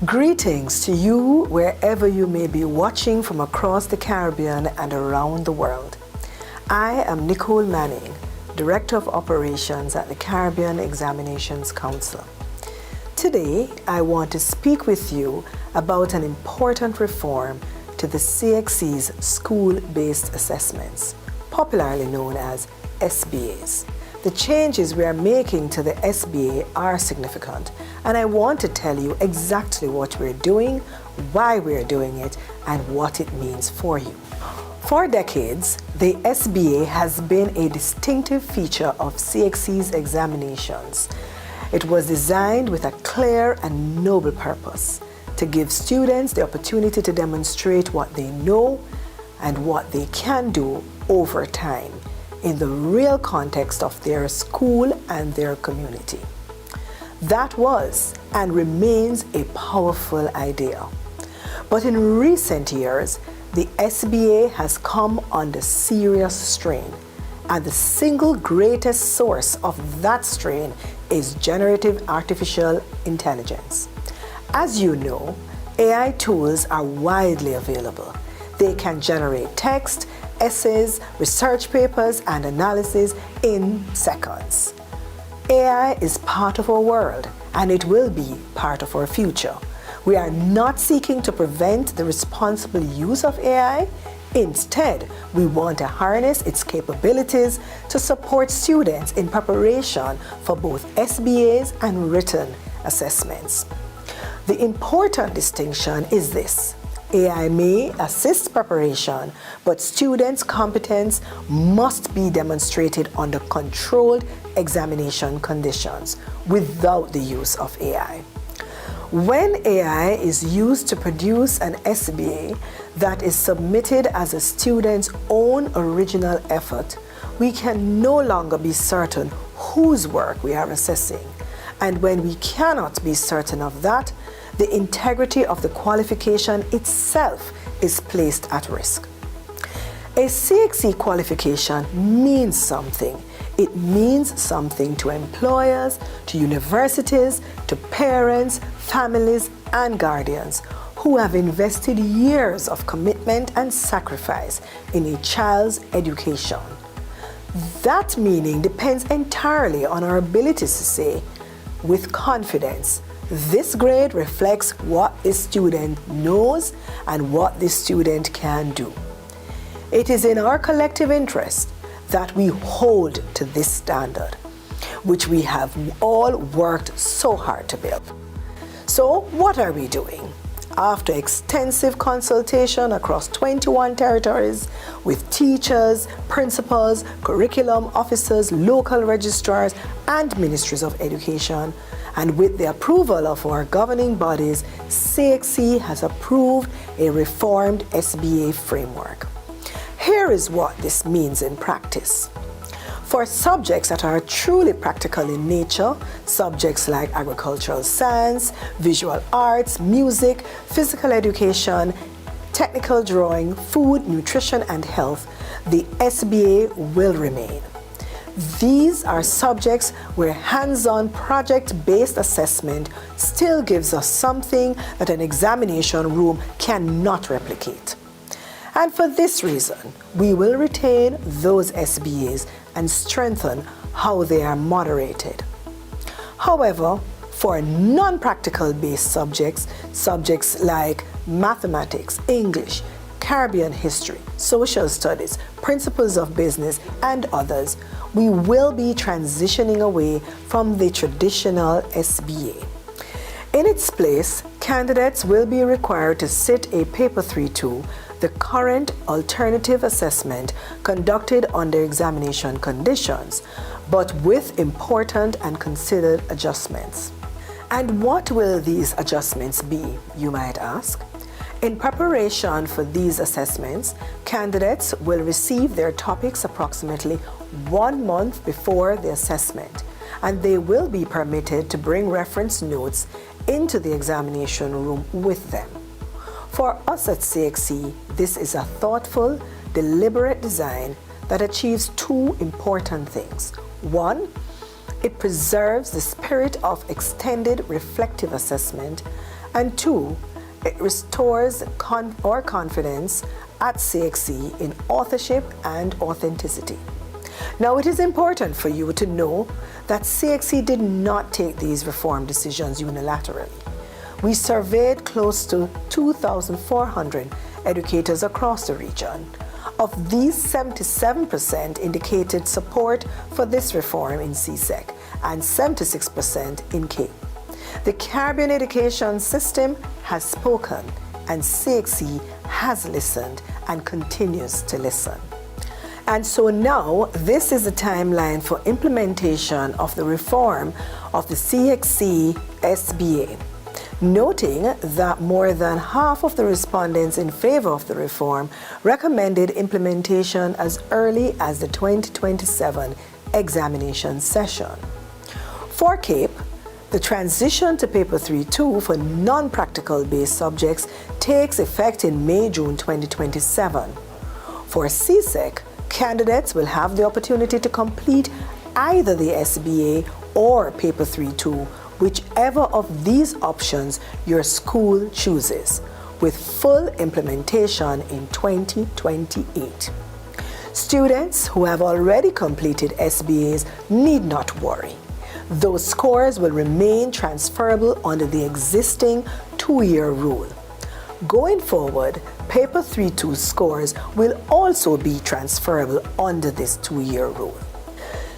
Greetings to you wherever you may be watching from across the Caribbean and around the world. I am Nicole Manning, Director of Operations at the Caribbean Examinations Council. Today, I want to speak with you about an important reform to the CXC's school-based assessments, popularly known as SBAs. The changes we are making to the SBA are significant, and I want to tell you exactly what we're doing, why we're doing it, and what it means for you. For decades, the SBA has been a distinctive feature of CXC's examinations. It was designed with a clear and noble purpose to give students the opportunity to demonstrate what they know and what they can do over time in the real context of their school and their community. That was and remains a powerful idea. But in recent years, the SBA has come under serious strain, and the single greatest source of that strain is generative artificial intelligence. As you know, AI tools are widely available. They can generate text, essays, research papers, and analysis in seconds. AI is part of our world, and it will be part of our future. We are not seeking to prevent the responsible use of AI. Instead, we want to harness its capabilities to support students in preparation for both SBAs and written assessments. The important distinction is this: AI may assist preparation, but students' competence must be demonstrated under controlled examination conditions without the use of AI. When AI is used to produce an SBA that is submitted as a student's own original effort, we can no longer be certain whose work we are assessing. And when we cannot be certain of that, the integrity of the qualification itself is placed at risk. A CXC qualification means something. It means something to employers, to universities, to parents, families, and guardians who have invested years of commitment and sacrifice in a child's education. That meaning depends entirely on our ability to say, with confidence, this grade reflects what the student knows and what the student can do. It is in our collective interest that we hold to this standard, which we have all worked so hard to build. So what are we doing? After extensive consultation across 21 territories with teachers, principals, curriculum officers, local registrars, and ministries of education, and with the approval of our governing bodies, CXC has approved a reformed SBA framework. Here is what this means in practice. For subjects that are truly practical in nature, subjects like agricultural science, visual arts, music, physical education, technical drawing, food, nutrition, and health, the SBA will remain. These are subjects where hands-on project-based assessment still gives us something that an examination room cannot replicate. And for this reason, we will retain those SBAs and strengthen how they are moderated. However, for non-practical based subjects like mathematics, English, Caribbean history, social studies, principles of business, and others, we will be transitioning away from the traditional SBA. In its place, candidates will be required to sit a Paper 3-2, the current alternative assessment conducted under examination conditions, but with important and considered adjustments. And what will these adjustments be, you might ask? In preparation for these assessments, candidates will receive their topics approximately 1 month before the assessment, and they will be permitted to bring reference notes into the examination room with them. For us at CXC, this is a thoughtful, deliberate design that achieves two important things. One, it preserves the spirit of extended reflective assessment, And 2, it restores our confidence at CXC in authorship and authenticity. Now, it is important for you to know that CXC did not take these reform decisions unilaterally. We surveyed close to 2,400 educators across the region. Of these, 77% indicated support for this reform in CSEC and 76% in CAPE. The Caribbean education system has spoken, and CXC has listened and continues to listen. And so now, this is the timeline for implementation of the reform of the CXC SBA. Noting that more than half of the respondents in favor of the reform recommended implementation as early as the 2027 examination session. For CAPE, the transition to Paper 3-2 for non-practical based subjects takes effect in May-June 2027. For CSEC, candidates will have the opportunity to complete either the SBA or Paper 3-2, whichever of these options your school chooses, with full implementation in 2028. Students who have already completed SBAs need not worry. Those scores will remain transferable under the existing 2-year rule. Going forward, Paper 3-2 scores will also be transferable under this 2-year rule.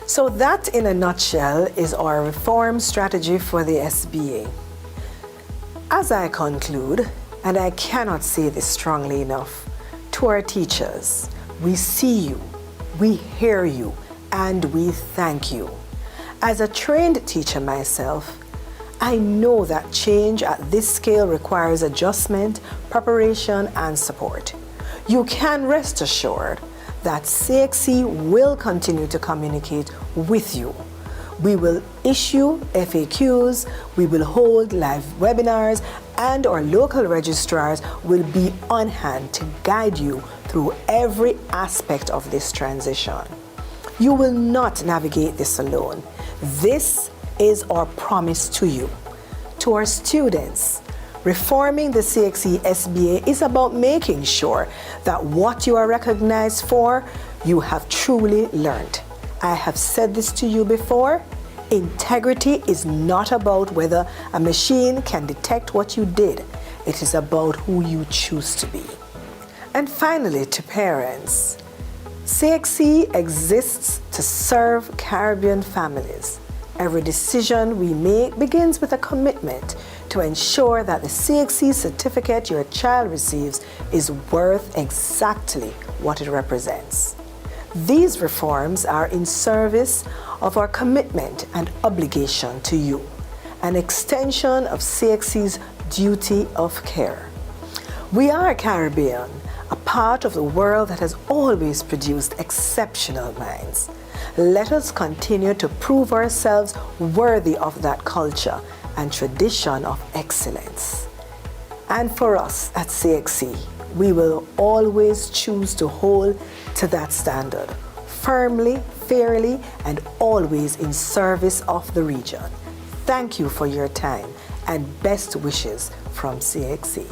So that, in a nutshell, is our reform strategy for the SBA. As I conclude, and I cannot say this strongly enough, to our teachers, we see you, we hear you, and we thank you. As a trained teacher myself, I know that change at this scale requires adjustment, preparation, and support. You can rest assured that CXC will continue to communicate with you. We will issue FAQs, we will hold live webinars, and our local registrars will be on hand to guide you through every aspect of this transition. You will not navigate this alone. This is our promise to you. To our students, reforming the CXC SBA is about making sure that what you are recognized for, you have truly learned. I have said this to you before. Integrity is not about whether a machine can detect what you did. It is about who you choose to be. And finally, to parents, CXC exists to serve Caribbean families. Every decision we make begins with a commitment to ensure that the CXC certificate your child receives is worth exactly what it represents. These reforms are in service of our commitment and obligation to you, an extension of CXC's duty of care. We are Caribbean, a part of the world that has always produced exceptional minds. Let us continue to prove ourselves worthy of that culture and tradition of excellence. And for us at CXC, we will always choose to hold to that standard, firmly, fairly, and always in service of the region. Thank you for your time and best wishes from CXC.